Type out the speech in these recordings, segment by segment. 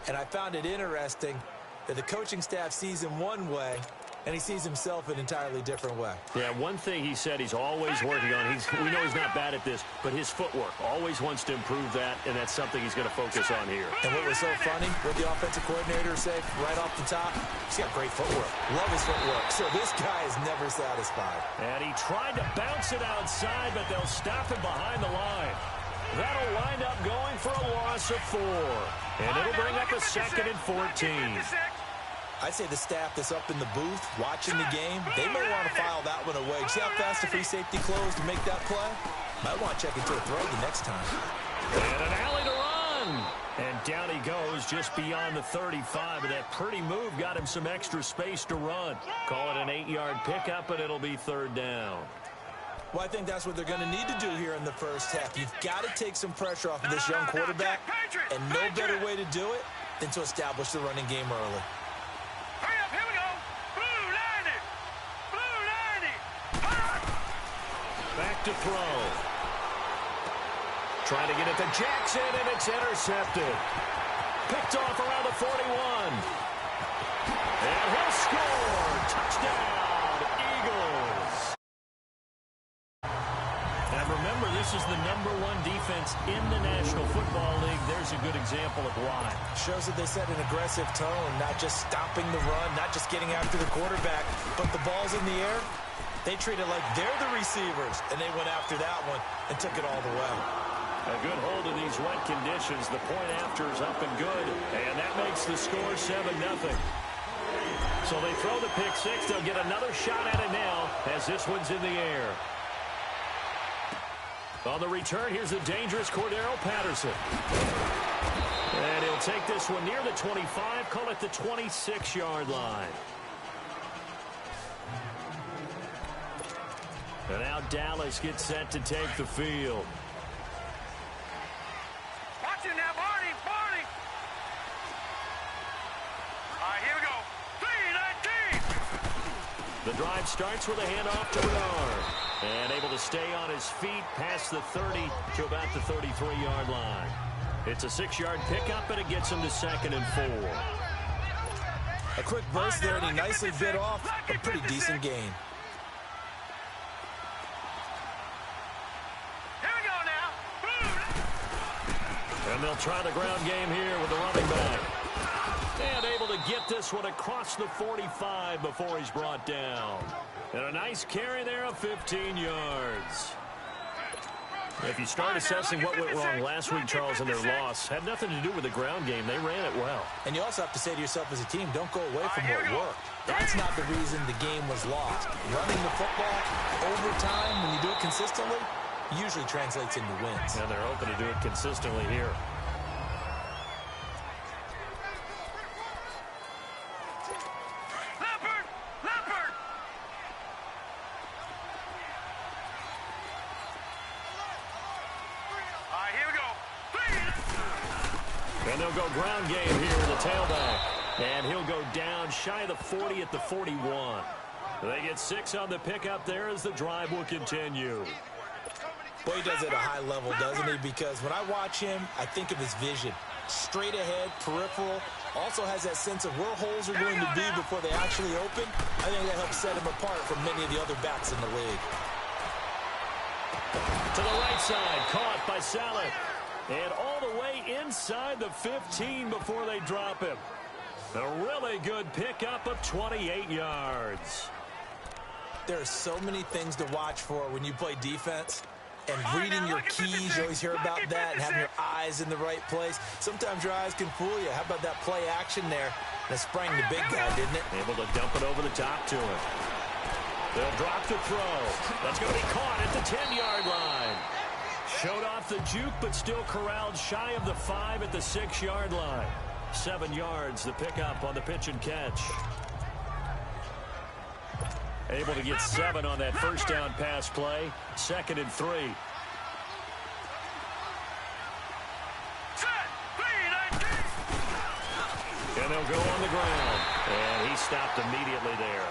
And I found it interesting that the coaching staff sees him one way, and he sees himself an entirely different way. Yeah, one thing he said he's always working on, we know he's not bad at this, but his footwork, always wants to improve that, and that's something he's going to focus on here. And what was so funny, what the offensive coordinator said right off the top, he's got great footwork. Love his footwork. So this guy is never satisfied. And he tried to bounce it outside, but they'll stop him behind the line. That'll wind up going for a loss of 4. And it'll bring up a 2nd and 14. I'd say the staff that's up in the booth watching the game, they may want to file that one away. See how fast the free safety closed to make that play? Might want to check into a throw the next time. And an alley to run. And down he goes just beyond the 35. And that pretty move got him some extra space to run. Call it an 8-yard pickup, and it'll be 3rd down. Well, I think that's what they're going to need to do here in the first half. You've got to take some pressure off of this young quarterback, and no better way to do it than to establish the running game early. Hurry up, here we go. Blue 90. Blue 90. Back to throw. Trying to get it to Jackson, and it's intercepted. Picked off around the 41. And he'll score. Touchdown, Eagles. And remember, this is the #1 defense in the National Football League. There's a good example of why. Shows that they set an aggressive tone, not just stopping the run, not just getting after the quarterback, but the ball's in the air. They treat it like they're the receivers, and they went after that one and took it all the way. A good hold in these wet conditions. The point after is up and good, and that makes the score 7-0. So they throw the pick six. They'll get another shot at it now as this one's in the air. On the return, here's the dangerous Cordero Patterson. And he'll take this one near the 25, call it the 26-yard line. And now Dallas gets set to take the field. Watch it now, Barney, Barney. All right, here we go. 3-19. The drive starts with a handoff to Bernard. And able to stay on his feet past the 30 to about the 33-yard line. It's a 6-yard pickup, and it gets him to 2nd and 4. A quick burst there, and he nicely bit off a pretty decent gain. Here we go now. And they'll try the ground game here with the running back. And able to get this one across the 45 before he's brought down. And a nice carry there of 15 yards. If you start assessing what went wrong last week, Charles, in their loss, had nothing to do with the ground game. They ran it well. And you also have to say to yourself as a team, don't go away from what worked. That's not the reason the game was lost. Running the football over time, when you do it consistently, usually translates into wins. And they're hoping to do it consistently here. And they'll go ground game here with the tailback. And he'll go down shy of the 40 at the 41. They get 6 on the pickup there as the drive will continue. Boy, he does it at a high level, doesn't he? Because when I watch him, I think of his vision. Straight ahead, peripheral. Also has that sense of where holes are going to be before they actually open. I think that helps set him apart from many of the other backs in the league. To the right side, caught by Saleh. And all the way inside the 15 before they drop him. A really good pickup of 28 yards. There are so many things to watch for when you play defense. And reading your keys, you always hear about that, and having your eyes in the right place. Sometimes your eyes can fool you. How about that play action there? And it sprang the big guy, didn't it? Able to dump it over the top to him. They'll drop the throw. That's going to be caught at the 10-yard line. Showed off the juke, but still corralled shy of the 5 at the 6-yard line. 7 yards, the pickup on the pitch and catch. Able to get 7 on that first down pass play. 2nd and 3. And they'll go on the ground. And he stopped immediately there.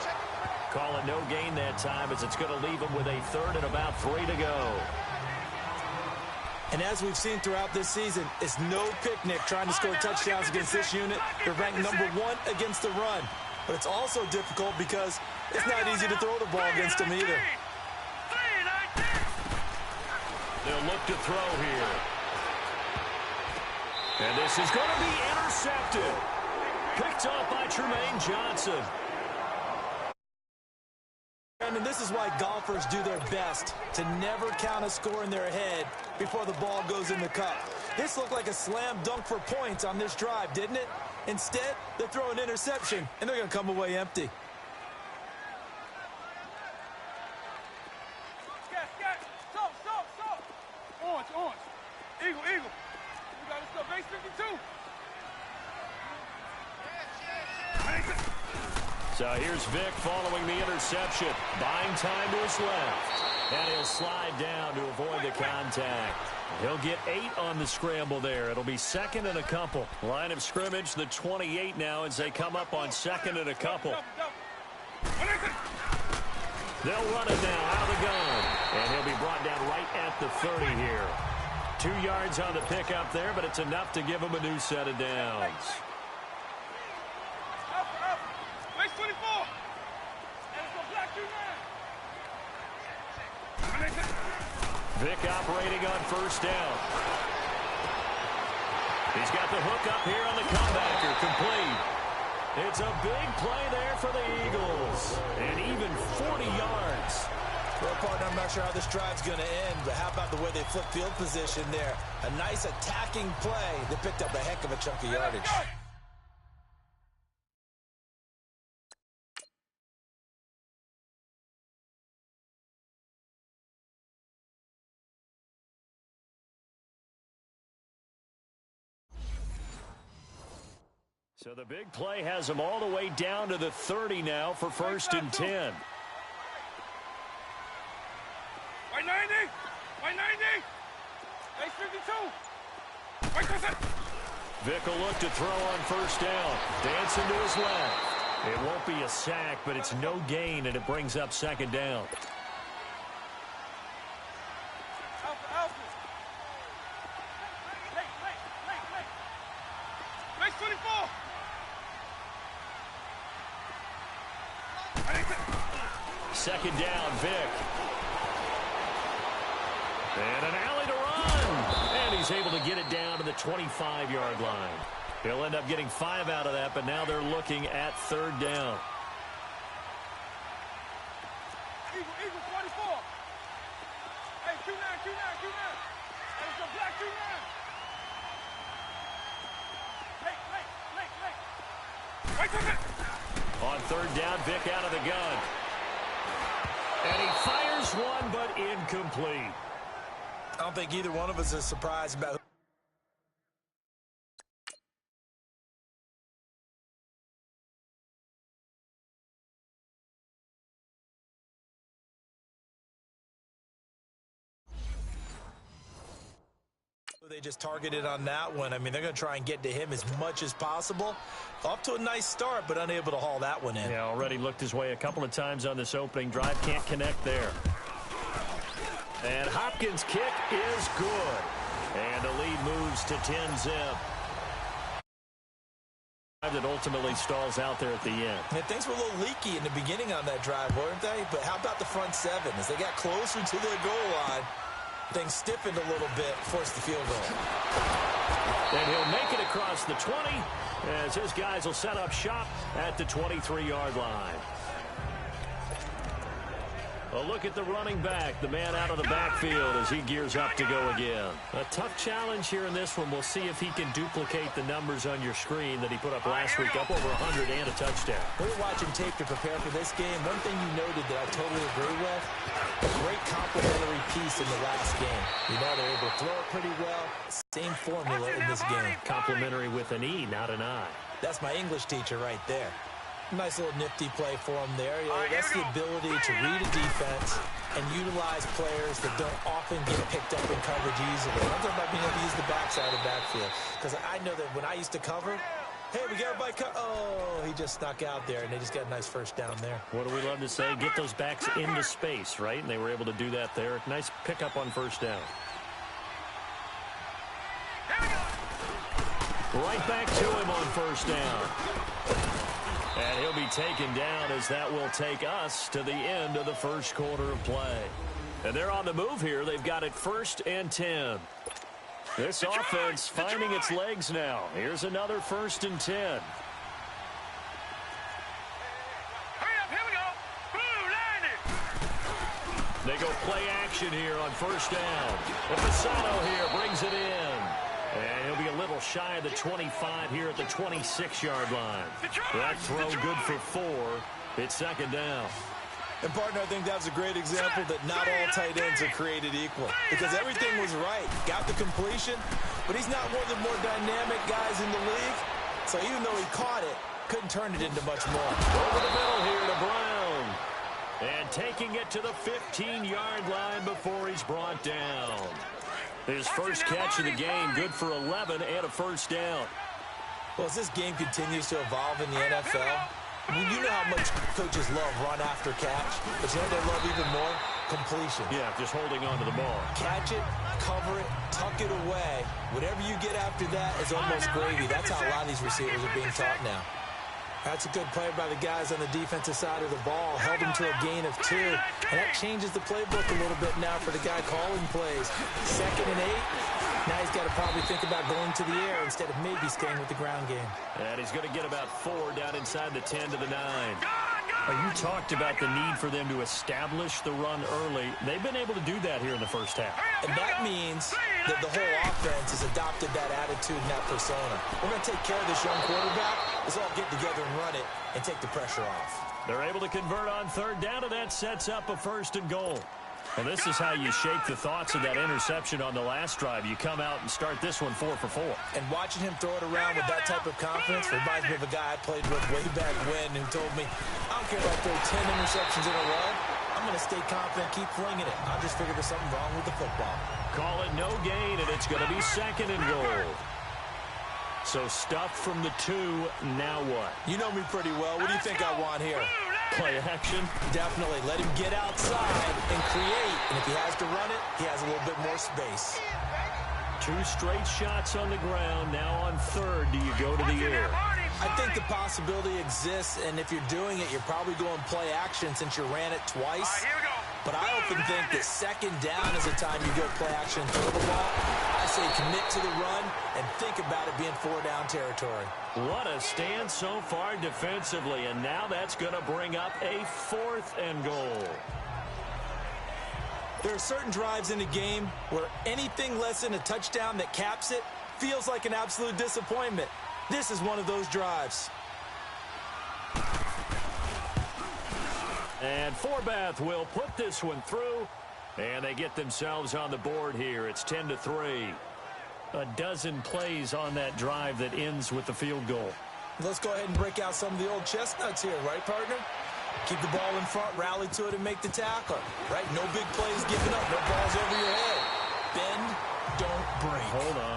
Call it no gain that time as it's going to leave him with a 3rd and about 3 to go. And as we've seen throughout this season, it's no picnic trying to score touchdowns against this unit. They're ranked number 1 against the run. But it's also difficult because it's not easy to throw the ball against them either. They'll look to throw here. And this is going to be intercepted. Picked off by Tremaine Johnson. And this is why golfers do their best to never count a score in their head before the ball goes in the cup. This looked like a slam dunk for points on this drive, didn't it? Instead, they throw an interception, and they're going to come away empty. Stop. Orange. Eagle. We got to stop. Base 52. So here's Vic following the interception. Buying time to his left. And he'll slide down to avoid the contact. He'll get 8 on the scramble there. It'll be second and a couple. Line of scrimmage, the 28 now as they come up on second and a couple. They'll run it now out of the gun. And he'll be brought down right at the 30 here. 2 yards on the pickup there, but it's enough to give him a new set of downs. Base 24. Vic operating on first down. He's got the hook up here on the comebacker, complete. It's a big play there for the Eagles. And even 40 yards. Well, partner, I'm not sure how this drive's going to end, but how about the way they flip field position there? A nice attacking play that picked up a heck of a chunk of yardage. So the big play has them all the way down to the 30 now for first and 10. White 90. Base 52. Vic will look to throw on first down. Dancing to his left. It won't be a sack, but it's no gain, and it brings up second down. Alpha. Late. Base 24. Second down, Vic. And an alley to run. And he's able to get it down to the 25-yard line. He'll end up getting 5 out of that, but now they're looking at third down. Eagle 44. Hey, 2-9. And it's a black 2-9. Late. On third down, Vic out of the gun. And he fires one, but incomplete. I don't think either one of us is surprised about they just targeted on that one. I mean, they're going to try and get to him as much as possible. Off to a nice start, but unable to haul that one in. Yeah, already looked his way a couple of times on this opening drive. Can't connect there. And Hopkins' kick is good. And the lead moves to 10-zip. That ultimately stalls out there at the end. And things were a little leaky in the beginning on that drive, weren't they? But how about the front seven? As they got closer to their goal line, things stiffened a little bit, forced the field goal. And he'll make it across the 20 as his guys will set up shop at the 23-yard line. A look at the running back, the man out of the backfield as he gears up to go again. A tough challenge here in this one. We'll see if he can duplicate the numbers on your screen that he put up last week, up over 100 and a touchdown. We were watching tape to prepare for this game. One thing you noted that I totally agree with, a great complementary piece in the last game. You know, they're able to throw it pretty well. Same formula in this game. Complimentary with an E, not an I. That's my English teacher right there. Nice little nifty play for him there. That's the ability to read a defense and utilize players that don't often get picked up in coverage easily. I'm talking about being able to use the backside of the backfield. Because I know that when I used to cover, hey, we got everybody oh, he just snuck out there, and they just got a nice first down there. What do we love to say? Get those backs into space, right? And they were able to do that there. Nice pickup on first down. Right back to him on first down. And he'll be taken down as that will take us to the end of the first quarter of play. And they're on the move here. They've got it 1st and 10. This offense finding its legs now. Here's another 1st and 10. Hurry up, here we go. Blue, line it. They go play action here on first down. And Fasano here brings it in. And he'll be a little shy of the 25 here at the 26-yard line. That throw good for 4. It's 2nd down. And, partner, I think that's a great example that not all tight ends are created equal. Because everything was right. Got the completion, but he's not one of the more dynamic guys in the league. So even though he caught it, couldn't turn it into much more. Over the middle here to Brown. And taking it to the 15-yard line before he's brought down. His first catch of the game, good for 11 and a 1st down. Well, as this game continues to evolve in the NFL, you know how much coaches love run after catch, but you know what they love even more? Completion. Yeah, just holding on to the ball. Catch it, cover it, tuck it away. Whatever you get after that is almost gravy. That's how a lot of these receivers are being taught now. That's a good play by the guys on the defensive side of the ball. Held him to a gain of 2. And that changes the playbook a little bit now for the guy calling plays. 2nd and 8. Now he's got to probably think about going to the air instead of maybe staying with the ground game. And he's going to get about 4 down inside the 10 to the 9. You talked about the need for them to establish the run early. They've been able to do that here in the first half. And that means that the whole offense has adopted that attitude and that persona. We're going to take care of this young quarterback. Let's all get together and run it and take the pressure off. They're able to convert on 3rd down, and that sets up a 1st and goal. And this is how you shake the thoughts of that interception on the last drive. You come out and start this one 4 for 4. And watching him throw it around with that type of confidence reminds me of a guy I played with way back when who told me, I don't care if I throw 10 interceptions in a row. I'm going to stay confident, keep flinging it. I'll just figure there's something wrong with the football. Call it no gain, and it's going to be 2nd and goal. So stuff from the 2, now what? You know me pretty well. What do you think I want here? Play action? Definitely. Let him get outside and create. And if he has to run it, he has a little bit more space. 2 straight shots on the ground. Now on 3rd, do you go to the air? I think the possibility exists, and if you're doing it, you're probably going play action since you ran it twice. But I often think that 2nd down is the time you go play action and throw the ball. I say commit to the run and think about it being 4-down territory. What a stand so far defensively, and now that's going to bring up a 4th and goal. There are certain drives in the game where anything less than a touchdown that caps it feels like an absolute disappointment. This is one of those drives. And Forbath will put this one through, and they get themselves on the board here. It's 10-3. A dozen plays on that drive that ends with the field goal. Let's go ahead and break out some of the old chestnuts here, right, partner? Keep the ball in front, rally to it, and make the tackle, right? No big plays given up, no balls over your head. Bend, don't break. Hold on.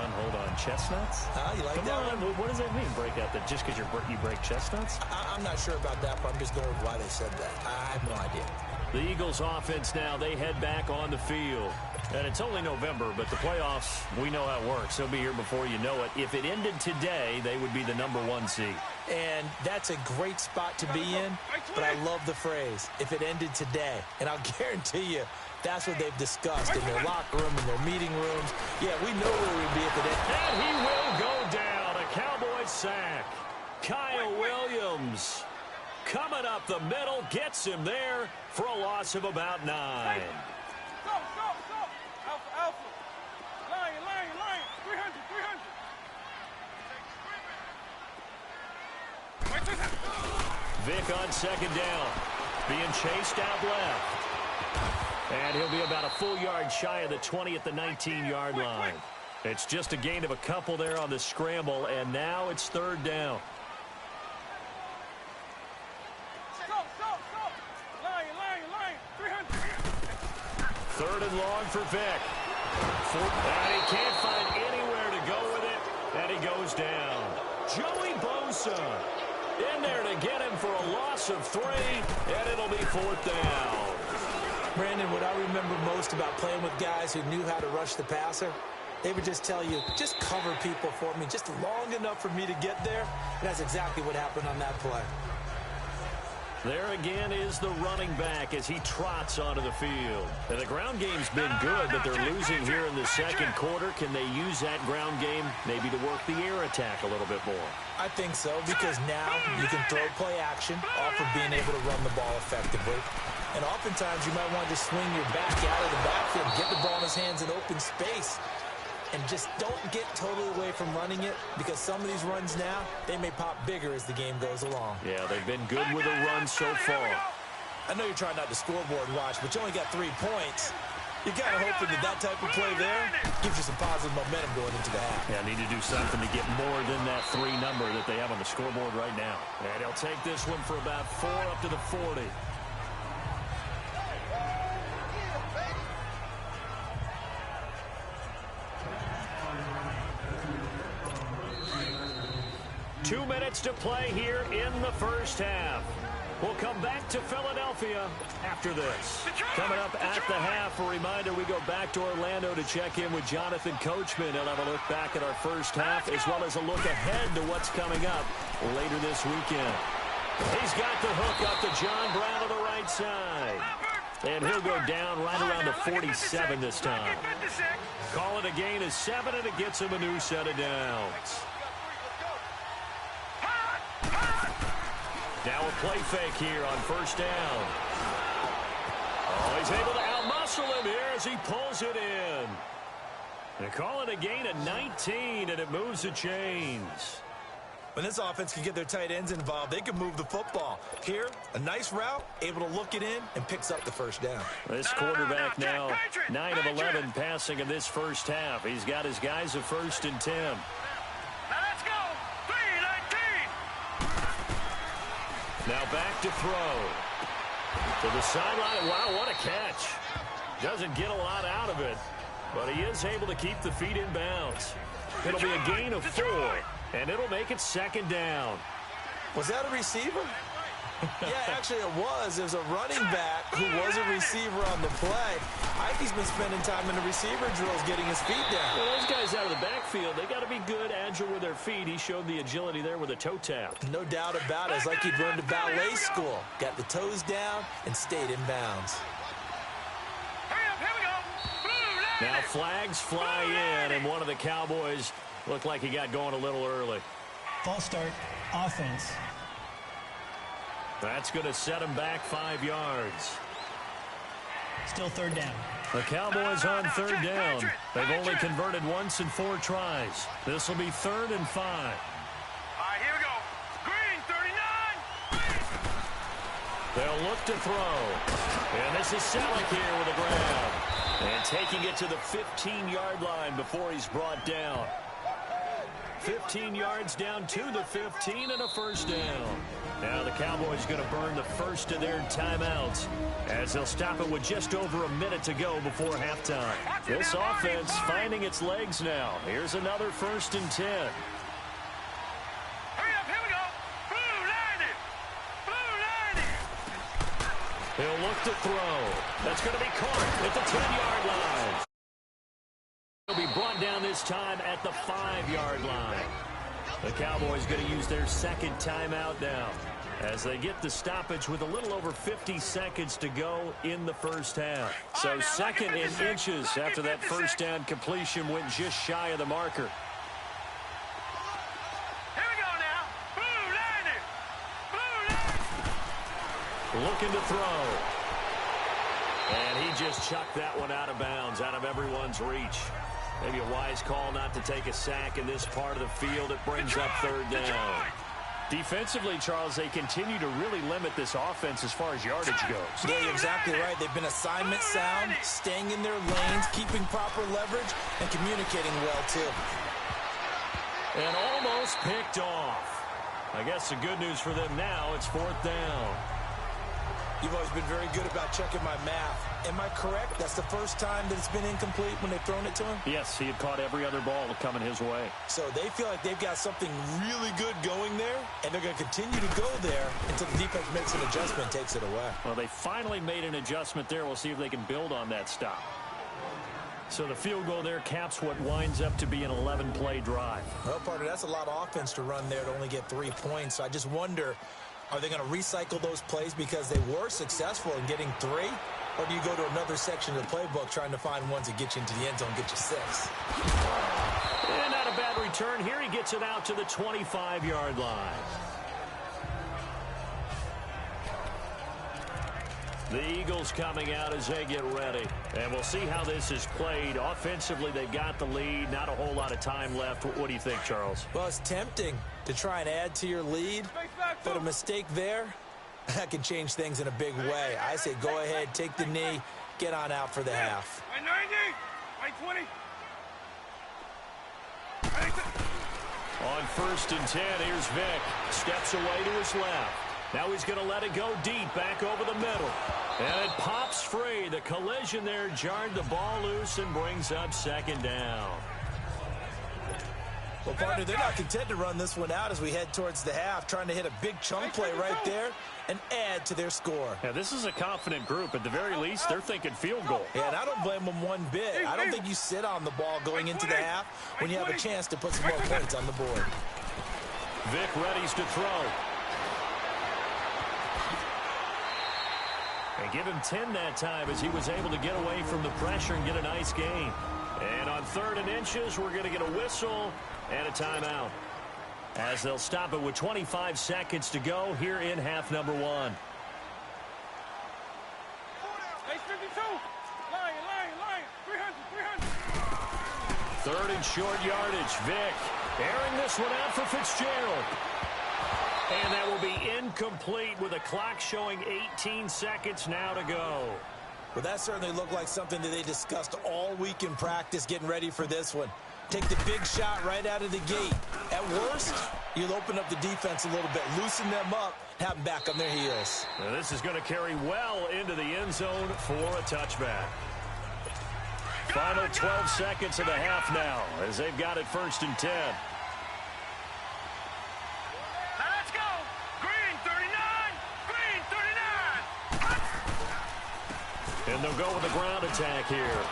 Chestnuts? You like Come that on. one? What does that mean, break out? That just because you break chestnuts? I'm not sure about that, but I'm just going with why they said that. I have no idea. The Eagles offense now, they head back on the field. And it's only November, but the playoffs, we know how it works. They'll be here before you know it. If it ended today, they would be the #1 seed. And that's a great spot to be in, but I love the phrase, if it ended today. And I'll guarantee you, that's what they've discussed in their locker room, in their meeting rooms. Yeah, we know where we'd be if it ended. And he will go down. A Cowboys sack. Kyle Williams coming up the middle, gets him there for a loss of about 9. Go. Alpha. Lion. 300. Vic on 2nd down. Being chased out left. And he'll be about a full yard shy of the 20 at the 19-yard line. It's just a gain of a couple there on the scramble, and now it's 3rd down. Go. Lion. 300. 3rd and long for Vic. And he can't find anywhere to go with it, and he goes down. Joey Bosa in there to get him for a loss of 3, and it'll be 4th down. Brandon, what I remember most about playing with guys who knew how to rush the passer They would just tell you, just cover people for me, just long enough for me to get there. And that's exactly what happened on that play. There again is the running back as he trots onto the field. And the ground game's been good, but they're losing here in the second quarter. Can they use that ground game maybe to work the air attack a little bit more? I think so, because now you can throw play action off of being able to run the ball effectively. And oftentimes you might want to just swing your back out of the backfield, get the ball in his hands in open space, and just don't get totally away from running it, because some of these runs now, they may pop bigger as the game goes along. Yeah, they've been good with the run so far. I know you're trying not to scoreboard watch, but you only got 3 points. You're kind of hoping that type of play there gives you some positive momentum going into the half. Yeah, need to do something to get more than that 3 number that they have on the scoreboard right now. And he'll take this one for about 4 up to the 40. Two minutes to play here in the first half. We'll come back to Philadelphia after this. Coming up at the half, a reminder, we go back to Orlando to check in with Jonathan Coachman. He'll have a look back at our first half, as well as a look ahead to what's coming up later this weekend. He's got the hook up to John Brown on the right side. And he'll go down right around the 47 this time. Call it a gain of 7, and it gets him a new set of downs. Now a play fake here on first down. Oh, he's able to outmuscle him here as he pulls it in. They call it a gain of 19, and it moves the chains. When this offense can get their tight ends involved, they can move the football. Here, a nice route, able to look it in, and picks up the first down. This quarterback now 9 of 11 passing in this first half. He's got his guys a 1st and 10. Now back to throw. To the sideline. Wow, what a catch. Doesn't get a lot out of it, but he is able to keep the feet in bounds. It'll be a gain of 4, and it'll make it 2nd down. Was that a receiver? Yeah, actually it was. There's a running back who was a receiver on the play. I think he's been spending time in the receiver drills getting his feet down. Well, those guys out of the backfield, they got to be good, agile with their feet. He showed the agility there with a toe tap. No doubt about it. It's like he'd run to ballet school. Got the toes down and stayed in bounds. Now flags fly in, and one of the Cowboys looked like he got going a little early. False start, offense. That's going to set him back 5 yards. Still 3rd down. The Cowboys on 3rd down. They've only converted once in 4 tries. This will be 3rd and 5. All right, here we go. Green, 39. They'll look to throw. And this is Selleck here with the grab. And taking it to the 15-yard line before he's brought down. 15 yards down to the 15 and a 1st down. Now the Cowboys going to burn the first of their timeouts as they'll stop it with just over a minute to go before halftime. This offense finding its legs now. Here's another 1st and 10. Hurry up, here we go. Blue line it. Blue line it. He'll look to throw. That's going to be caught at the 10-yard line. He'll be brought down this time at the 5-yard line. The Cowboys going to use their 2nd timeout now as they get the stoppage with a little over 50 seconds to go in the first half. So 2nd in inches after that 1st down completion went just shy of the marker. Here we go now. Blue line it. Blue line. Looking to throw. And he just chucked that one out of bounds, out of everyone's reach. Maybe a wise call not to take a sack in this part of the field. It brings up 3rd down. Defensively, Charles, they continue to really limit this offense as far as yardage goes. Yeah, you're exactly right. They've been assignment sound, staying in their lanes, keeping proper leverage, and communicating well, too. And almost picked off. I guess the good news for them now, it's 4th down. You've always been very good about checking my math. Am I correct? That's the first time that it's been incomplete when they've thrown it to him? Yes, he had caught every other ball coming his way. So they feel like they've got something really good going there, and they're going to continue to go there until the defense makes an adjustment and takes it away. Well, they finally made an adjustment there. We'll see if they can build on that stop. So the field goal there caps what winds up to be an 11-play drive. Well, partner, that's a lot of offense to run there to only get 3 points. So I just wonder, are they going to recycle those plays because they were successful in getting 3? Or do you go to another section of the playbook trying to find ones that get you into the end zone, get you 6? And not a bad return here. He gets it out to the 25-yard line. The Eagles coming out as they get ready. And we'll see how this is played. Offensively, they've got the lead. Not a whole lot of time left. What do you think, Charles? Well, it's tempting to try and add to your lead, but a mistake there, that can change things in a big way. I say go ahead, take the knee, get on out for the half. 20. On 1st and 10, here's Vic. Steps away to his left. Now he's going to let it go deep, back over the middle. And it pops free. The collision there jarred the ball loose and brings up 2nd down. Well, partner, they're not content to run this one out as we head towards the half, trying to hit a big chunk play right there and add to their score. Yeah, this is a confident group. At the very least, they're thinking field goal. Yeah, and I don't blame them one bit. I don't think you sit on the ball going into the half when you have a chance to put some more points on the board. Vic readies to throw. And give him 10 that time as he was able to get away from the pressure and get a nice gain. And on 3rd and inches, we're going to get a whistle and a timeout, as they'll stop it with 25 seconds to go here in half number 1. Base 52. Lion. 300. 3rd and short yardage. Vic airing this one out for Fitzgerald. And that will be incomplete with a clock showing 18 seconds now to go. Well, that certainly looked like something that they discussed all week in practice getting ready for this one. Take the big shot right out of the gate. At worst, you'll open up the defense a little bit, loosen them up, have them back on their heels. Now this is going to carry well into the end zone for a touchback. Final 12 seconds of the half now as they've got it 1st and 10. Let's go. Green 39. And they'll go with the ground attack here.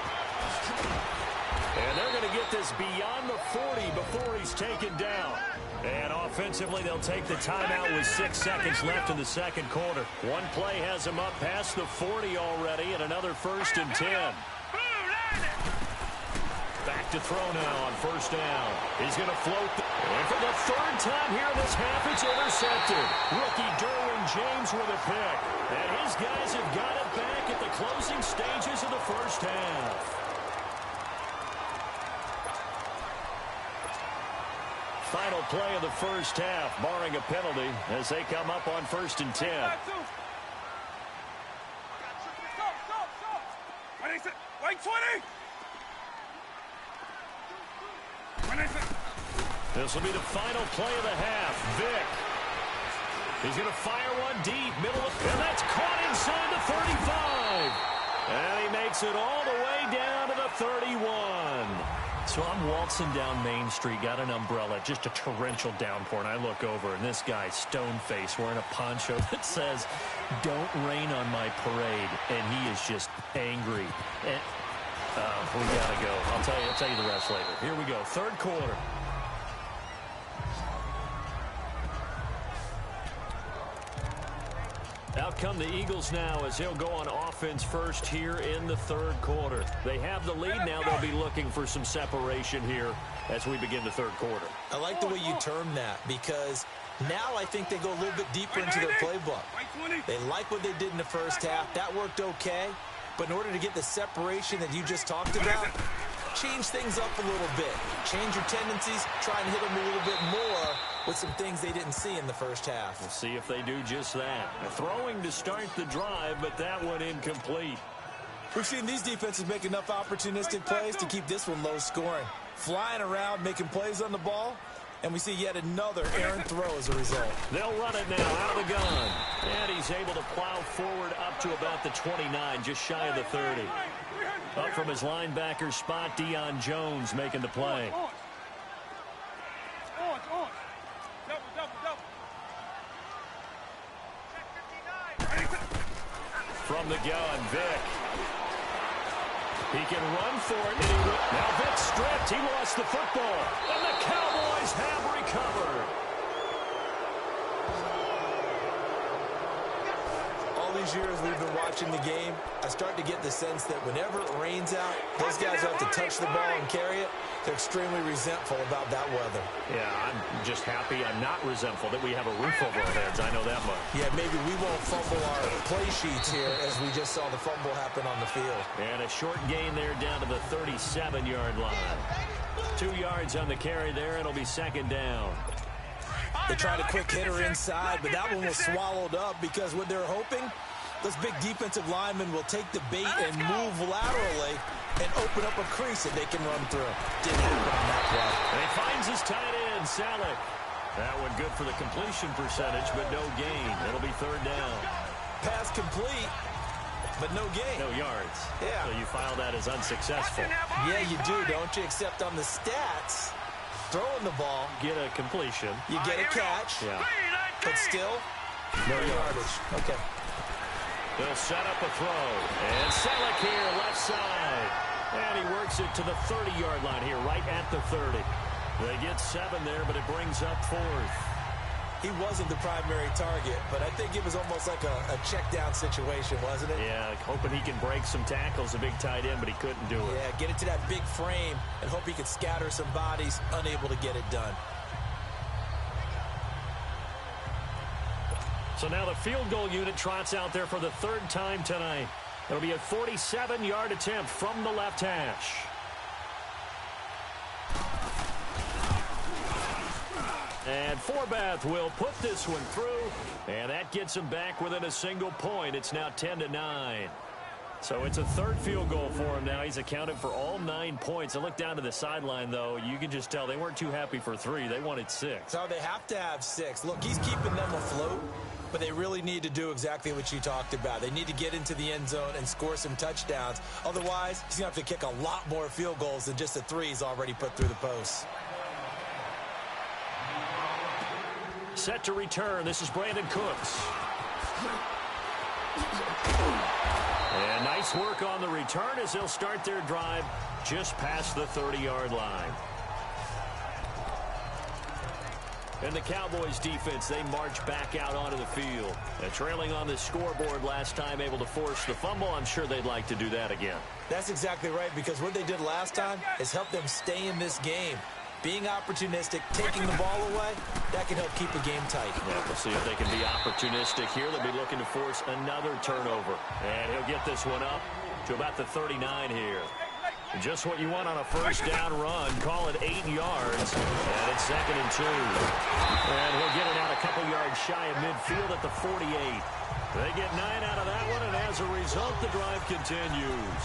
And they're going to get this beyond the 40 before he's taken down. And offensively, they'll take the timeout with 6 seconds left in the 2nd quarter. One play has him up past the 40 already, and another 1st and 10. Back to throw now on 1st down. He's going to float. And for the 3rd time here in this half, it's intercepted. Rookie Derwin James with a pick. And his guys have got it back at the closing stages of the 1st half. Final play of the 1st half, barring a penalty, as they come up on 1st and 10. White 20. This will be the final play of the half. Vic. He's going to fire one deep, middle of, and that's caught inside the 35. And he makes it all the way down to the 31. So I'm waltzing down Main Street, got an umbrella, just a torrential downpour, and I look over, and this guy's stone-faced wearing a poncho that says, "Don't rain on my parade," and he is just angry. And, we got to go. I'll tell you the rest later. Here we go, 3rd quarter. Out come the Eagles now as they'll go on offense first here in the 3rd quarter. They have the lead now. They'll be looking for some separation here as we begin the 3rd quarter. I like the way you term that because now I think they go a little bit deeper into their playbook. They like what they did in the 1st half. That worked okay. But in order to get the separation that you just talked about, change things up a little bit. Change your tendencies. Try and hit them a little bit more with some things they didn't see in the 1st half. We'll see if they do just that. Throwing to start the drive, but that one incomplete. We've seen these defenses make enough opportunistic plays to keep this one low scoring. Flying around, making plays on the ball, and we see yet another errant throw as a result. They'll run it now out of the gun. And he's able to plow forward up to about the 29, just shy of the 30. Up from his linebacker spot, Deion Jones making the play. From the gun, Vic. He can run for it. Now Vic stripped. He lost the football. And the Cowboys have recovered. All these years we've been watching the game, I start to get the sense that whenever it rains out, those guys who have to touch the ball and carry it, they're extremely resentful about that weather. Yeah, I'm just happy I'm not resentful that we have a roof over our heads. I know that much. Yeah, maybe we won't fumble our play sheets here as we just saw the fumble happen on the field. And a short gain there down to the 37-yard line. 2 yards on the carry there. It'll be second down. They tried a quick hitter inside, but that one was swallowed up because what they're hoping, those big defensive linemen will take the bait and move laterally and open up a crease that they can run through. Didn't happen on that play. And he finds his tight end, Salek. That one good for the completion percentage, but no gain. It'll be third down. Pass complete, but no gain. No yards. Yeah. So you file that as unsuccessful. Yeah, you do, don't you? Except on the stats, throwing the ball, Get a completion. you get a catch, Yeah. but still, no yardage. Okay. They'll set up a throw. And Salek here, left side. And he works it to the 30-yard line here, right at the 30. They get 7 there, but it brings up 4th. He wasn't the primary target, but I think it was almost like a check-down situation, wasn't it? Yeah, hoping he can break some tackles, a big tight end, but he couldn't do it. Yeah, get it to that big frame and hope he could scatter some bodies, unable to get it done. So now the field goal unit trots out there for the 3rd time tonight. It'll be a 47-yard attempt from the left hash. And Forbath will put this one through, and that gets him back within a single point. It's now 10-9. So it's a 3rd field goal for him now. He's accounted for all 9 points. I look down to the sideline, though. You can just tell they weren't too happy for 3. They wanted 6. So they have to have 6. Look, he's keeping them afloat, but they really need to do exactly what you talked about. They need to get into the end zone and score some touchdowns. Otherwise, he's going to have to kick a lot more field goals than just the 3 he's already put through the posts. Set to return. This is Brandon Cooks. And nice work on the return as they'll start their drive just past the 30-yard line. And the Cowboys defense, they march back out onto the field. And trailing on the scoreboard last time, able to force the fumble. I'm sure they'd like to do that again. That's exactly right, because what they did last time is help them stay in this game. Being opportunistic, taking the ball away, that can help keep the game tight. Yeah, we'll see if they can be opportunistic here. They'll be looking to force another turnover. And he'll get this one up to about the 39 here. Just what you want on a first down run. Call it 8 yards. And it's 2nd and 2. And he'll get it out a couple yards shy of midfield at the 48. They get 9 out of that one, and as a result, the drive continues.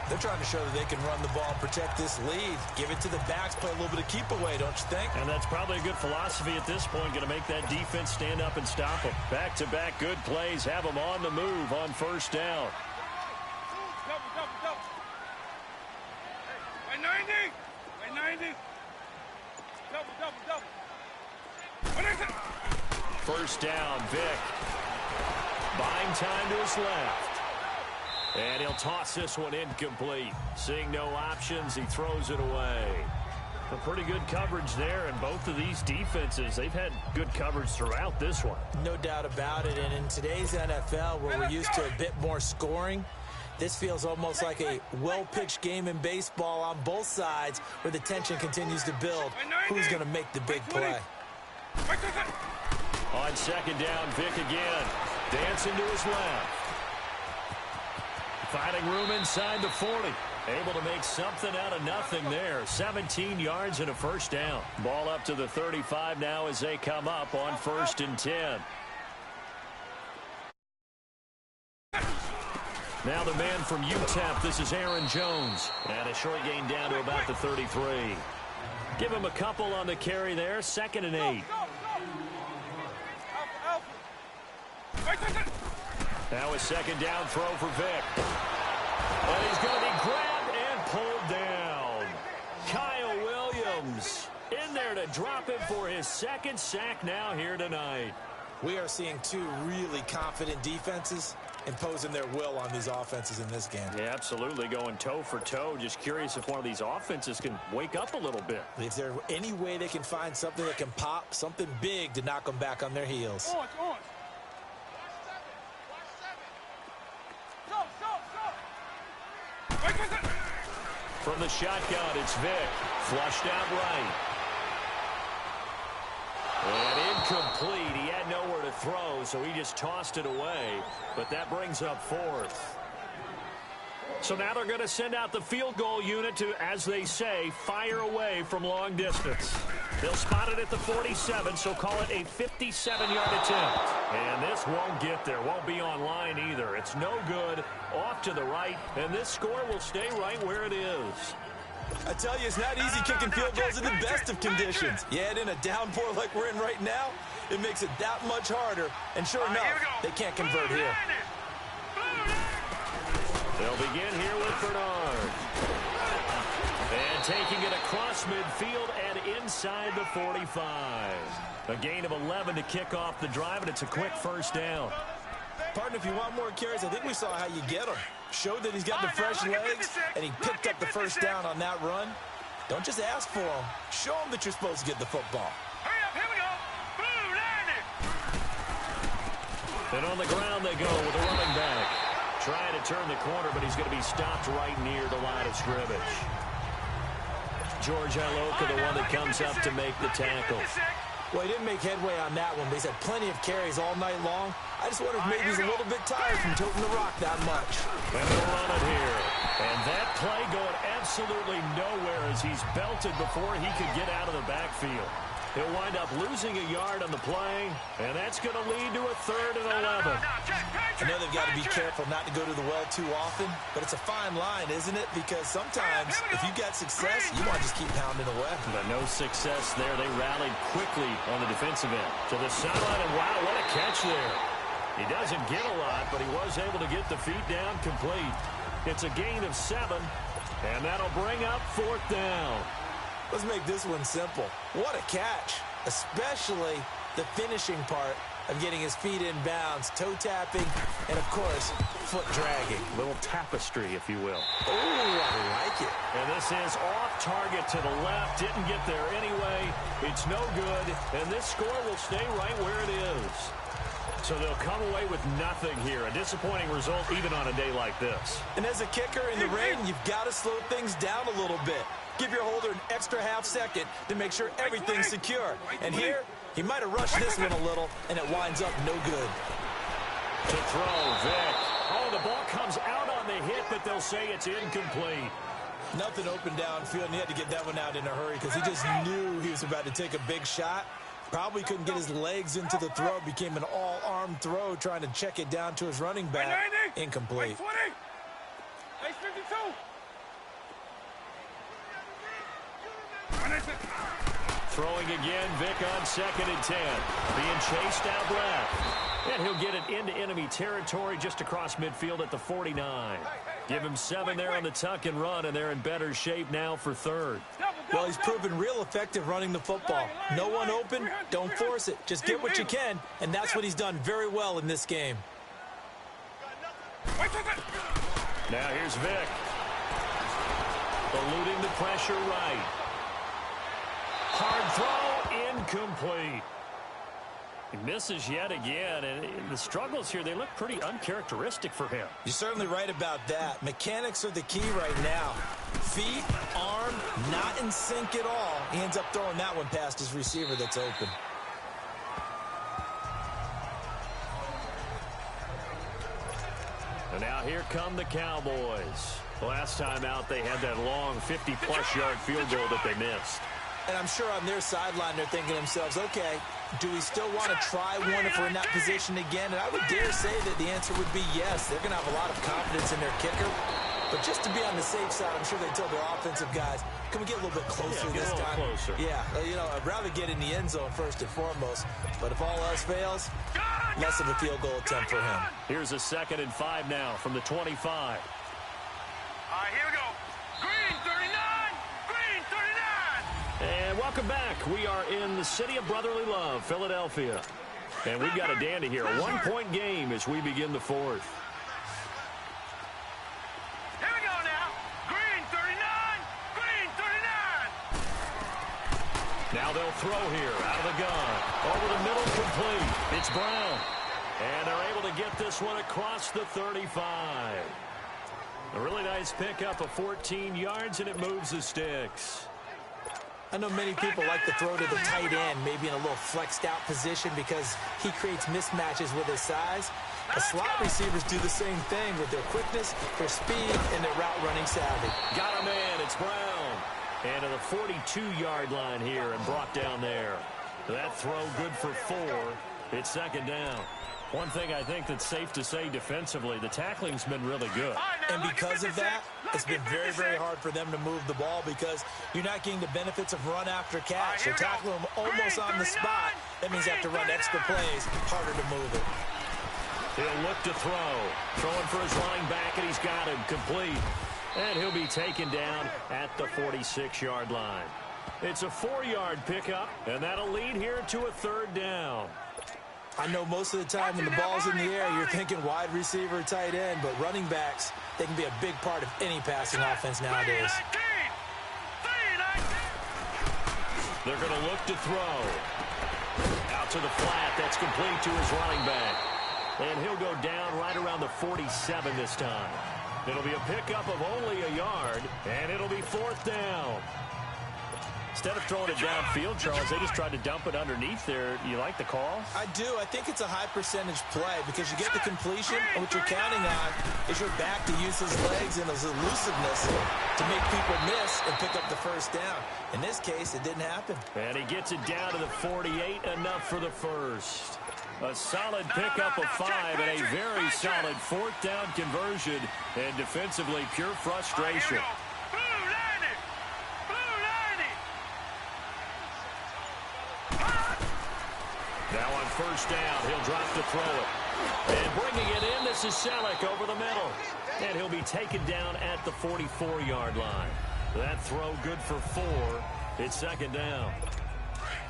They're trying to show that they can run the ball, protect this lead, give it to the backs, play a little bit of keep away, don't you think? And that's probably a good philosophy at this point, going to make that defense stand up and stop them. Back-to-back good plays, have them on the move on first down. Double. Wait 90. Double. What is it? First down, Vic. Buying time to his left. And he'll toss this one incomplete. Seeing no options, he throws it away. A pretty good coverage there, and both of these defenses, they've had good coverage throughout this one. No doubt about it, and in today's NFL, where we're used to a bit more scoring, this feels almost like a well-pitched game in baseball on both sides, where the tension continues to build. Who's going to make the big play? On second down, Vic again. Dancing to his left. Finding room inside the 40. Able to make something out of nothing there. 17 yards and a first down. Ball up to the 35 now as they come up on 1st and 10. Now the man from UTEP, this is Aaron Jones. And a short gain down to about the 33. Give him a couple on the carry there. 2nd and 8. Now a second down throw for Vic. And he's going to be grabbed and pulled down. Kyle Williams in there to drop him for his 2nd sack now here tonight. We are seeing 2 really confident defenses, imposing their will on these offenses in this game. Yeah, absolutely, going toe for toe. Just curious if one of these offenses can wake up a little bit. If there's any way they can find something that can pop, something big to knock them back on their heels. From the shotgun, it's Vic. Flushed out right. And incomplete. He had nowhere to throw, so he just tossed it away. But that brings up fourth. So now they're going to send out the field goal unit to, as they say, fire away from long distance. They'll spot it at the 47, so call it a 57-yard attempt. And this won't get there. Won't be on line either. It's no good. Off to the right, and this score will stay right where it is. I tell you, it's not easy kicking field goals in the best of conditions. Yet in a downpour like we're in right now, it makes it that much harder. And sure enough, they can't convert here. They'll begin here with Bernard. And taking it across midfield and inside the 45. A gain of 11 to kick off the drive, and it's a quick first down. Partner, if you want more carries, I think we saw how you get him. Showed that he's got the fresh legs, and he picked up the first down on that run. Don't just ask for him. Show him that you're supposed to get the football. Hurry up, here we go. Blue, line it. And on the ground they go with a running back. Trying to turn the corner, but he's going to be stopped right near the line of scrimmage. George Iloka, the one that comes up to make the tackle. Well, he didn't make headway on that one, but he's had plenty of carries all night long. I just wonder if maybe he's a little bit tired from toting the rock that much. And they'll run it here. And that play going absolutely nowhere as he's belted before he could get out of the backfield. He'll wind up losing a yard on the play, and that's going to lead to a 3rd and 11. I know they've got to be careful not to go to the well too often, but it's a fine line, isn't it? Because sometimes if you got success, you want to just keep pounding away. But no success there. They rallied quickly on the defensive end. To the sideline, and wow, what a catch there. He doesn't get a lot, but he was able to get the feet down complete. It's a gain of 7, and that'll bring up 4th down. Let's make this one simple. What a catch, especially the finishing part of getting his feet in bounds, toe tapping, and, of course, foot dragging. Little tapestry, if you will. Oh, I like it. And this is off target to the left. Didn't get there anyway. It's no good, and this score will stay right where it is. So they'll come away with nothing here. A disappointing result even on a day like this. And as a kicker in the rain, you've got to slow things down a little bit. Give your holder an extra half second to make sure everything's secure. And here, he might have rushed this one a little, and it winds up no good. To throw, Vic. Oh, the ball comes out on the hit, but they'll say it's incomplete. Nothing open downfield, and he had to get that one out in a hurry because he just knew he was about to take a big shot. Probably couldn't get his legs into the throw. Became an all-arm throw, trying to check it down to his running back. Incomplete. Throwing again, Vic on 2nd and 10. Being chased out left. And he'll get it into enemy territory just across midfield at the 49. Give him 7 there on the tuck and run, and they're in better shape now for 3rd. Well, he's proven real effective running the football. No one open, don't force it. Just get what you can, and that's what he's done very well in this game. Now here's Vic. Eluding the pressure right. Hard throw, incomplete. He misses yet again, and the struggles here, they look pretty uncharacteristic for him. You're certainly right about that. Mechanics are the key right now. Feet, arm, not in sync at all. He ends up throwing that one past his receiver that's open. And now here come the Cowboys. Last time out, they had that long 50-plus yard field goal that they missed. And I'm sure on their sideline, they're thinking to themselves, okay, do we still want to try one if we're in that position again? And I would dare say that the answer would be yes. They're going to have a lot of confidence in their kicker. But just to be on the safe side, I'm sure they told their offensive guys, can we get a little bit closer this time? Closer. Yeah, you know, I'd rather get in the end zone first and foremost. But if all else fails, less of a field goal attempt for him. Here's a 2nd and 5 now from the 25. All right, here we go. Green 39. Green 39. And welcome back. We are in the city of brotherly love, Philadelphia. And we've got a dandy here. A 1-point game as we begin the 4th. throw here out of the gun. Over the middle, complete. It's Brown. And they're able to get this one across the 35. A really nice pickup of 14 yards, and it moves the sticks. I know many people like to throw to the tight end, maybe in a little flexed out position because he creates mismatches with his size. The slot receivers do the same thing with their quickness, their speed, and their route running savvy. Got a man, it's Brown. And to the 42-yard line here and brought down there. That throw good for 4. It's second down. One thing I think that's safe to say defensively, the tackling's been really good. And because of that, it's been very, very hard for them to move the ball because you're not getting the benefits of run after catch. You're tackling them almost on the spot. That means you have to run extra plays, harder to move it. He'll look to throw. Throwing for his running back, and he's got him complete. And he'll be taken down at the 46-yard line. It's a 4-yard pickup, and that'll lead here to a third down. I know most of the time when the ball's in the air, you're thinking wide receiver, tight end, but running backs, they can be a big part of any passing offense nowadays. They're going to look to throw. Out to the flat. That's complete to his running back. And he'll go down right around the 47 this time. It'll be a pickup of only a yard, and it'll be fourth down. Instead of throwing it downfield, Charles, they just tried to dump it underneath there. You like the call? I do. I think it's a high percentage play because you get the completion, and what you're counting on is your back to use his legs and his elusiveness to make people miss and pick up the first down. In this case, it didn't happen. And he gets it down to the 48, enough for the first. A solid pickup of 5 and a very solid fourth down conversion, and defensively pure frustration. Now on first down, he'll drop to throw it. And bringing it in, this is Selleck over the middle. And he'll be taken down at the 44-yard line. That throw good for 4. It's second down.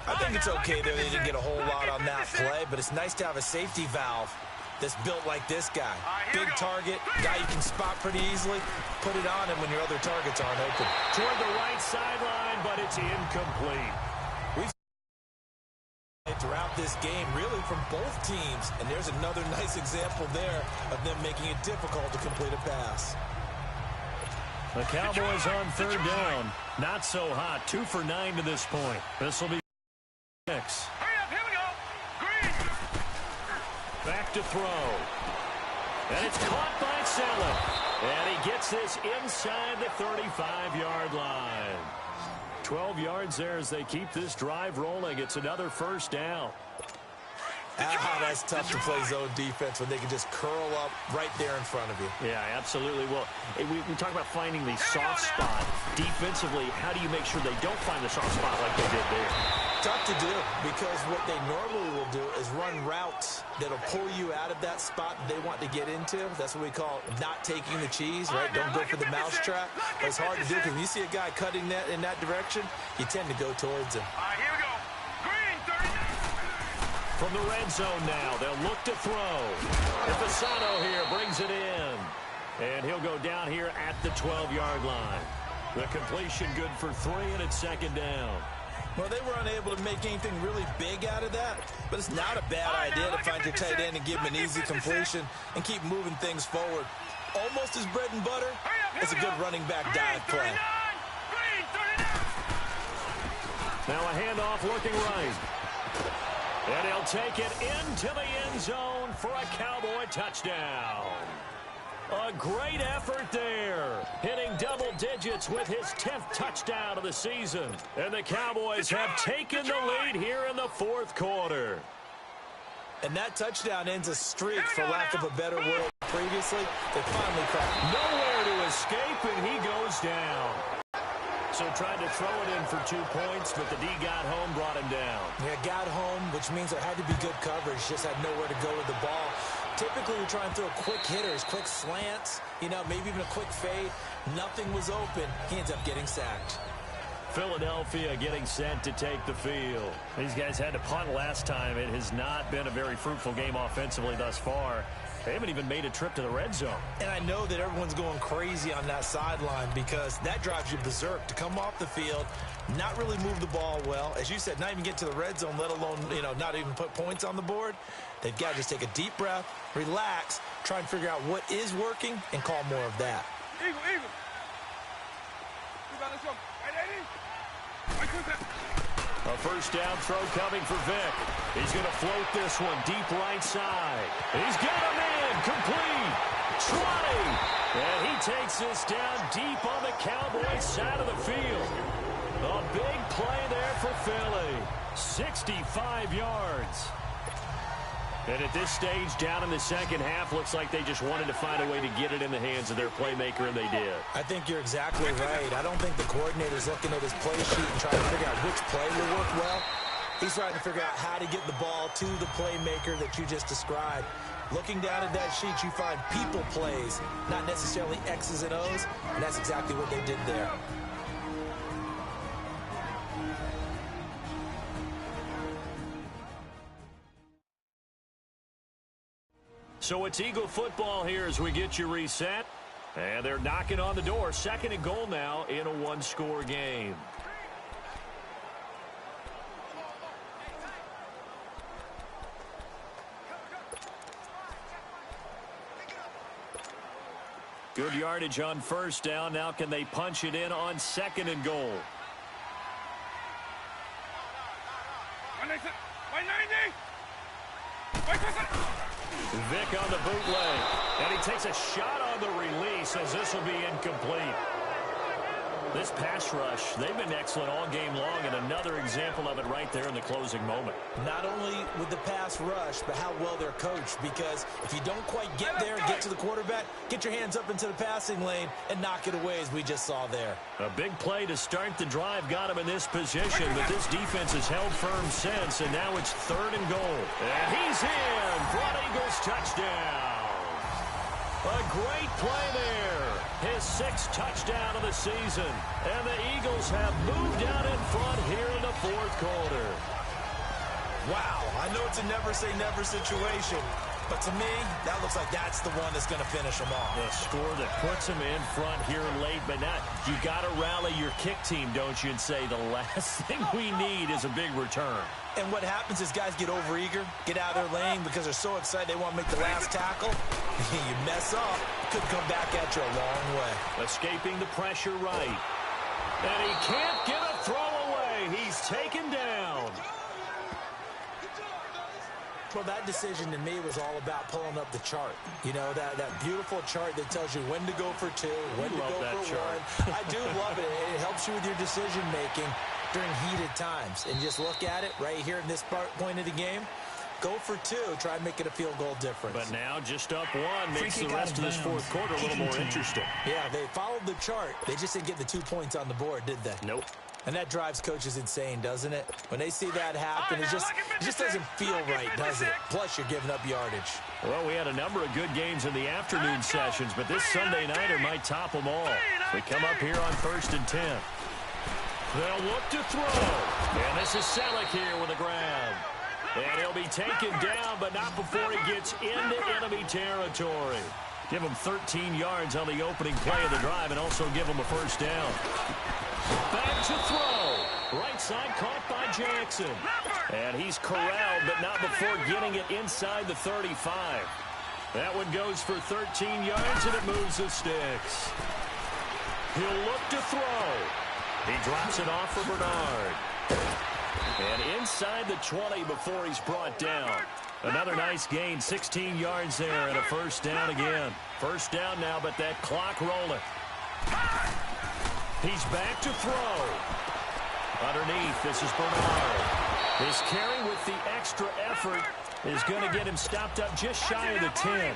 I think it's okay that they didn't get a whole lot on that play, but it's nice to have a safety valve that's built like this guy. Big target, guy you can spot pretty easily. Put it on him when your other targets aren't open. Toward the right sideline, but it's incomplete. Throughout this game, really from both teams, and there's another nice example there of them making it difficult to complete a pass. The Cowboys on third down. Not so hot. 2 for 9 to this point. This will be 6. Here we go. Green. Back to throw. And it's caught by Selleck. And he gets this inside the 35-yard line. 12 yards there as they keep this drive rolling. It's another first down. That's tough to play zone defense when they can just curl up right there in front of you. Yeah, absolutely. Well, we talk about finding the soft spot. Defensively, how do you make sure they don't find the soft spot like they did there? Tough to do because what they normally will do is run routes that'll pull you out of that spot that they want to get into. That's what we call not taking the cheese, right? Don't go for the mousetrap. It's hard to do because when you see a guy cutting that in that direction, you tend to go towards him. Here we go. Green, 39. From the red zone now, they'll look to throw. And Fasano here brings it in. And he'll go down here at the 12-yard line. The completion good for 3, and it's second down. Well, they were unable to make anything really big out of that, but it's not a bad idea to find your tight end and give him an easy completion and keep moving things forward. Almost as bread and butter as a good running back dive play. Now a handoff looking right. And he'll take it into the end zone for a Cowboy touchdown. A great effort there, hitting double digits with his 10th touchdown of the season. And the Cowboys have taken the lead here in the fourth quarter. And that touchdown ends a streak, for lack of a better word. Previously, they finally cracked. Nowhere to escape, and he goes down. So tried to throw it in for 2 points, but the D got home, brought him down. Yeah, got home, which means there had to be good coverage. Just had nowhere to go with the ball. Typically, we try and throw quick hitters, quick slants, maybe even a quick fade. Nothing was open. He ends up getting sacked. Philadelphia getting set to take the field. These guys had to punt last time. It has not been a very fruitful game offensively thus far. They haven't even made a trip to the red zone. And I know that everyone's going crazy on that sideline because that drives you berserk to come off the field, not really move the ball well. As you said, not even get to the red zone, let alone, not even put points on the board. They've got to just take a deep breath, relax, try and figure out what is working, and call more of that. Eagle. You got this one. A first down throw coming for Vic. He's going to float this one deep right side. He's got a man complete. 20. And he takes this down deep on the Cowboys side of the field. A big play there for Philly. 65 yards. And at this stage, down in the second half, looks like they just wanted to find a way to get it in the hands of their playmaker, and they did. I think you're exactly right. I don't think the coordinator's looking at his play sheet and trying to figure out which play will work well. He's trying to figure out how to get the ball to the playmaker that you just described. Looking down at that sheet, you find people plays, not necessarily X's and O's, and that's exactly what they did there. So it's Eagle football here as we get you reset. And they're knocking on the door. 2nd and goal now in a one-score game. Good yardage on first down. Now can they punch it in on 2nd and goal? 190. Vic on the bootleg, and he takes a shot on the release as this will be incomplete. This pass rush, they've been excellent all game long, and another example of it right there in the closing moment. Not only with the pass rush, but how well they're coached, because if you don't quite get there and get to the quarterback, get your hands up into the passing lane and knock it away as we just saw there. A big play to start the drive got him in this position, but this defense has held firm since, and now it's 3rd and goal. And he's in for an Eagles touchdown. A great play there. His 6th touchdown of the season. And the Eagles have moved out in front here in the 4th quarter. Wow, I know it's a never-say-never situation, but to me, that looks like that's the one that's going to finish them off. The score that puts them in front here late, but not. You got to rally your kick team, don't you, and say the last thing we need is a big return. And what happens is guys get overeager, get out of their lane because they're so excited they want to make the last tackle. You mess up, it could come back at you a long way. Escaping the pressure right. And he can't get a throw away. He's taken down. Well, that decision to me was all about pulling up the chart. You know, that beautiful chart that tells you when to go for 2, when to go for 1. I do love it. It helps you with your decision-making during heated times. And just look at it right here in this point of the game. Go for 2. Try and make it a field goal difference. But now just up 1 makes the rest of this 4th quarter a little more interesting. Yeah, they followed the chart. They just didn't get the 2 points on the board, did they? Nope. And that drives coaches insane, doesn't it? When they see that happen, it just doesn't feel right, does it? Plus, you're giving up yardage. Well, we had a number of good games in the afternoon sessions, but this Sunday nighter might top them all. We come up here on 1st and 10. They'll look to throw. And this is Selleck here with the grab. And he'll be taken down, but not before he gets into enemy territory. Give him 13 yards on the opening play of the drive and also give him a first down. Back to throw. Right side caught by Jackson. And he's corralled, but not before getting it inside the 35. That one goes for 13 yards, and it moves the sticks. He'll look to throw. He drops it off for Bernard. And inside the 20 before he's brought down. Another nice gain, 16 yards there, and a first down again. First down now, but that clock rolling. He's back to throw. Underneath, this is Bernard. His carry with the extra effort is going to get him stopped up just shy of the 10.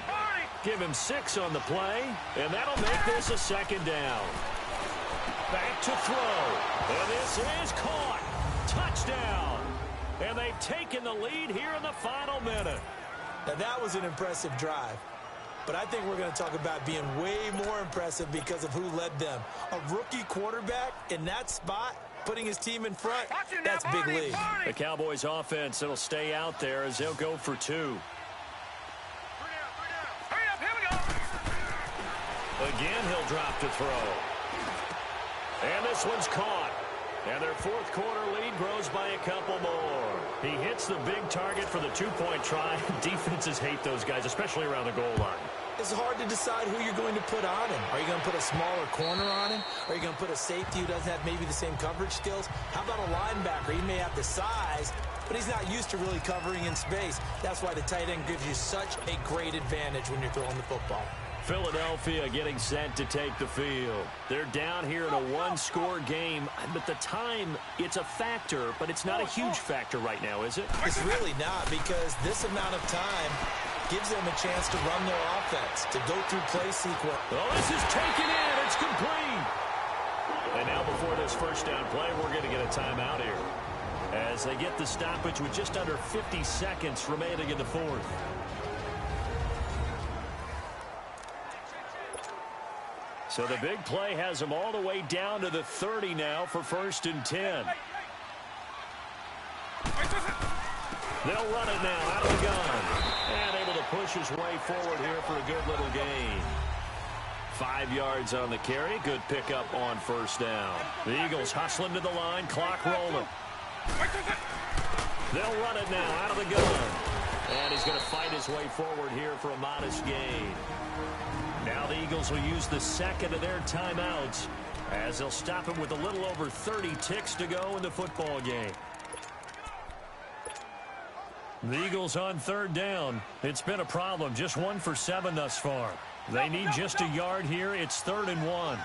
Give him 6 on the play, and that'll make this a second down. Back to throw. And this is caught. Touchdown. And they've taken the lead here in the final minute. Now, that was an impressive drive. But I think we're going to talk about being way more impressive because of who led them. A rookie quarterback in that spot, putting his team in front, that's big league. The Cowboys offense, it'll stay out there as they'll go for 2. Again, he'll drop to throw. And this one's caught. And their fourth quarter lead grows by a couple more. He hits the big target for the two-point try. Defenses hate those guys, especially around the goal line. It's hard to decide who you're going to put on him. Are you going to put a smaller corner on him? Are you going to put a safety who doesn't have maybe the same coverage skills? How about a linebacker? He may have the size, but he's not used to really covering in space. That's why the tight end gives you such a great advantage when you're throwing the football. Philadelphia getting set to take the field. They're down here in a one-score game, but the time, it's a factor, but it's not a huge factor right now, is it? It's really not, because this amount of time gives them a chance to run their offense, to go through play sequence. Oh, this is taken in. It's complete. And now before this first down play, we're going to get a timeout here as they get the stoppage with just under 50 seconds remaining in the fourth. So the big play has them all the way down to the 30 now for 1st and 10. They'll run it now out of the gun. And able to push his way forward here for a good little gain. 5 yards on the carry. Good pickup on first down. The Eagles hustling to the line. Clock rolling. They'll run it now out of the gun. And he's going to fight his way forward here for a modest gain. Now the Eagles will use the second of their timeouts as they'll stop him with a little over 30 ticks to go in the football game. The Eagles on third down. It's been a problem. Just 1 for 7 thus far. They need just a yard here. It's 3rd and 1.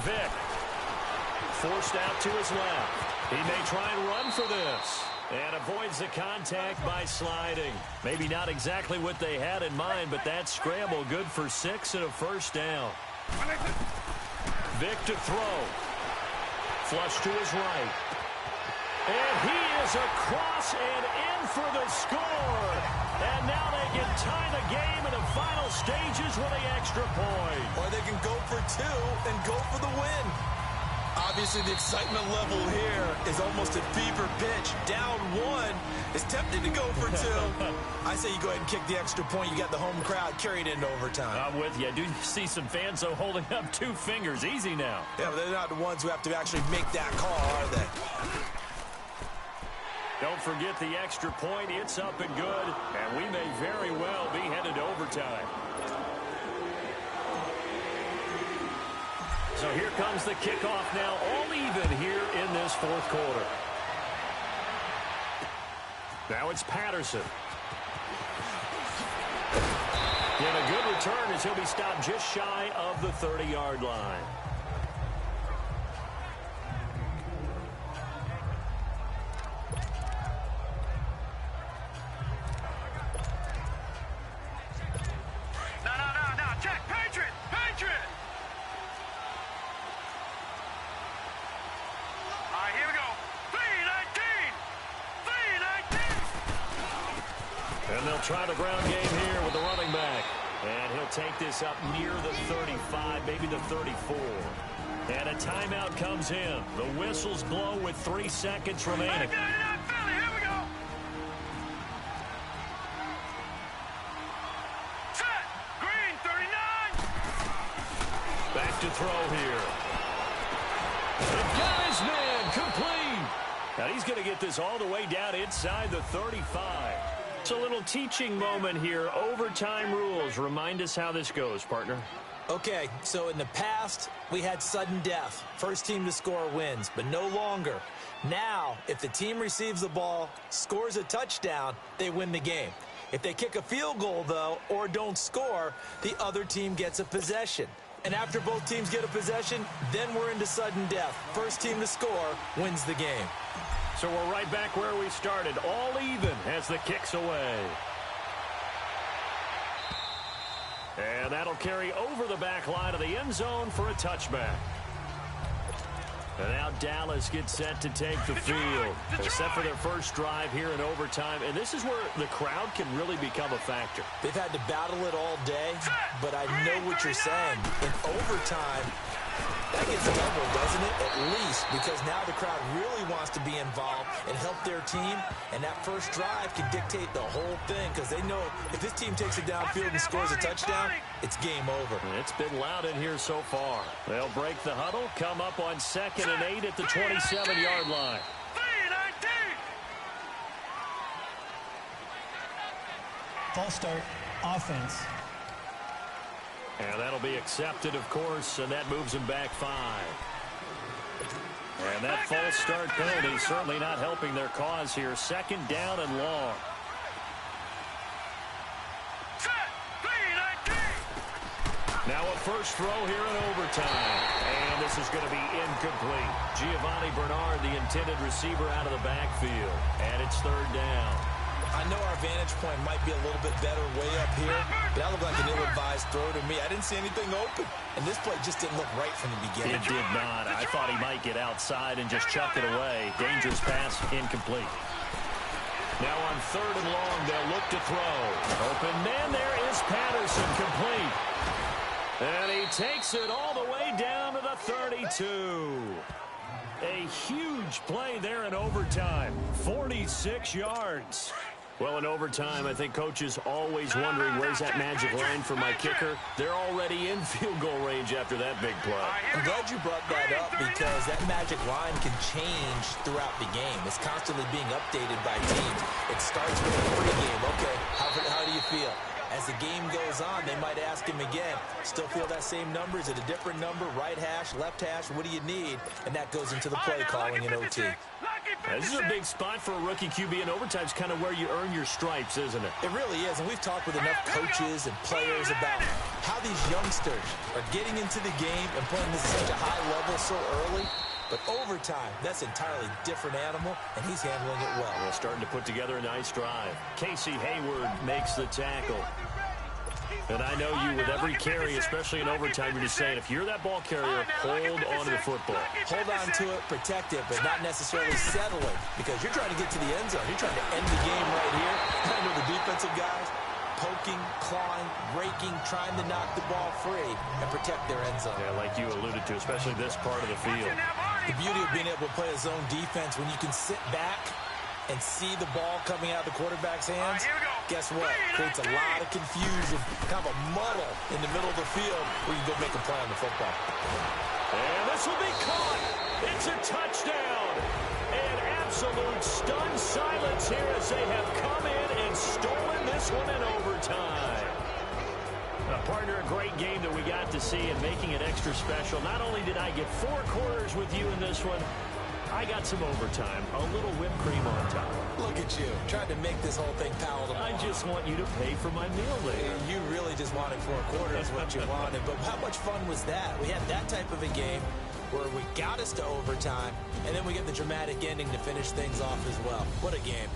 Vic. Forced out to his left. He may try and run for this. And avoids the contact by sliding. Maybe not exactly what they had in mind, but that scramble good for 6 and a first down. Vic to throw. Flush to his right. And he is across and in for the score. And now they can tie the game in the final stages with the extra point. Or they can go for 2 and go for the win. Obviously, the excitement level here is almost at fever pitch. Down 1. It's tempting to go for 2. I say you go ahead and kick the extra point. You got the home crowd carried into overtime. I'm with you. I do see some fans, though, holding up 2 fingers. Easy now. Yeah, but they're not the ones who have to actually make that call, are they? Don't forget the extra point. It's up and good. And we may very well be headed to overtime. So here comes the kickoff now, all even here in this fourth quarter. Now it's Patterson. And a good return as he'll be stopped just shy of the 30-yard line. No, check, Patriot! Here we go. 3-19! And they'll try the ground game here with the running back. And he'll take this up near the 35, maybe the 34. And a timeout comes in. The whistles blow with 3 seconds remaining. Philly, here we go. Set! Green, 39! Back to throw here. They've got his man complete. And he's going to get this all the way down inside the 35. It's a little teaching moment here. Overtime rules. Remind us how this goes, partner. Okay, so in the past, we had sudden death. First team to score wins, but no longer. Now, if the team receives the ball, scores a touchdown, they win the game. If they kick a field goal, though, or don't score, the other team gets a possession. And after both teams get a possession, then we're into sudden death. First team to score wins the game. So we're right back where we started, all even as the kick's away. And that'll carry over the back line of the end zone for a touchback. And now Dallas gets set to take the field. Except for their first drive here in overtime. And this is where the crowd can really become a factor. They've had to battle it all day, but I know what you're saying. In overtime, That gets double, doesn't it? At least, because now the crowd really wants to be involved and help their team, and that first drive can dictate the whole thing because they know if this team takes it downfield and scores a touchdown, it's game over. It's been loud in here so far. They'll break the huddle, come up on 2nd and 8 at the 27-yard line. False start, offense. And that'll be accepted, of course, and that moves him back 5. And that false start penalty certainly not helping their cause here. 2nd down and long. Now a first throw here in overtime. And this is going to be incomplete. Giovanni Bernard, the intended receiver, out of the backfield. And it's 3rd down. I know our vantage point might be a little bit better way up here, but that looked like an ill-advised throw to me. I didn't see anything open, and this play just didn't look right from the beginning. It did not. I thought he might get outside and just chuck it away. Dangerous pass, incomplete. Now on 3rd and long, they'll look to throw. Open man, there is Patterson, complete. And he takes it all the way down to the 32. A huge play there in overtime. 46 yards. Well, in overtime, I think Coach is always wondering, where's that magic line for my kicker? They're already in field goal range after that big play. I'm glad you brought that up because that magic line can change throughout the game. It's constantly being updated by teams. It starts with a pregame. Okay, how do you feel? As the game goes on, they might ask him again, still feel that same number? Is it a different number? Right hash, left hash, what do you need? And that goes into the play calling in OT. This is a big spot for a rookie QB, and overtime is kind of where you earn your stripes, isn't it? It really is, and we've talked with enough coaches and players about how these youngsters are getting into the game and playing this at such a high level so early. But overtime, that's an entirely different animal, and he's handling it well. Well, starting to put together a nice drive. Casey Hayward makes the tackle. And I know you, with every carry, especially in overtime, you're just saying, if you're that ball carrier, hold on to the football. Hold on to it, protect it, but not necessarily settling, because you're trying to get to the end zone. You're trying to end the game right here. I know the defensive guys poking, clawing, raking, trying to knock the ball free and protect their end zone. Yeah, like you alluded to, especially this part of the field. The beauty of being able to play a zone defense when you can sit back and see the ball coming out of the quarterback's hands, guess what? Creates a lot of confusion, kind of a muddle in the middle of the field where you can go make a play on the football. And this will be caught. It's a touchdown. An absolute stunned silence here as they have come in and stolen this one in overtime. Partner, a great game that we got to see and making it extra special. Not only did I get 4 quarters with you in this one, I got some overtime, a little whipped cream on top. Look at you, trying to make this whole thing palatable. I just want you to pay for my meal later. You really just wanted 4 quarters what you wanted, but how much fun was that? We had that type of a game where we got us to overtime, and then we get the dramatic ending to finish things off as well. What a game.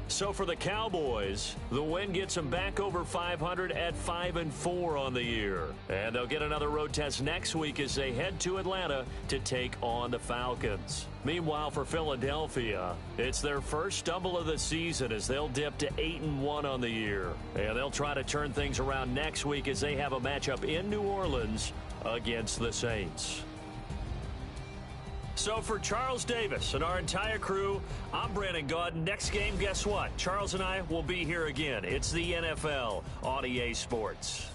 So for the Cowboys, the win gets them back over 500 at 5-4 on the year. And they'll get another road test next week as they head to Atlanta to take on the Falcons. Meanwhile, for Philadelphia, it's their first stumble of the season as they'll dip to 8-1 on the year. And they'll try to turn things around next week as they have a matchup in New Orleans against the Saints. So for Charles Davis and our entire crew, I'm Brandon Gaudin. Next game, guess what? Charles and I will be here again. It's the NFL on EA Sports.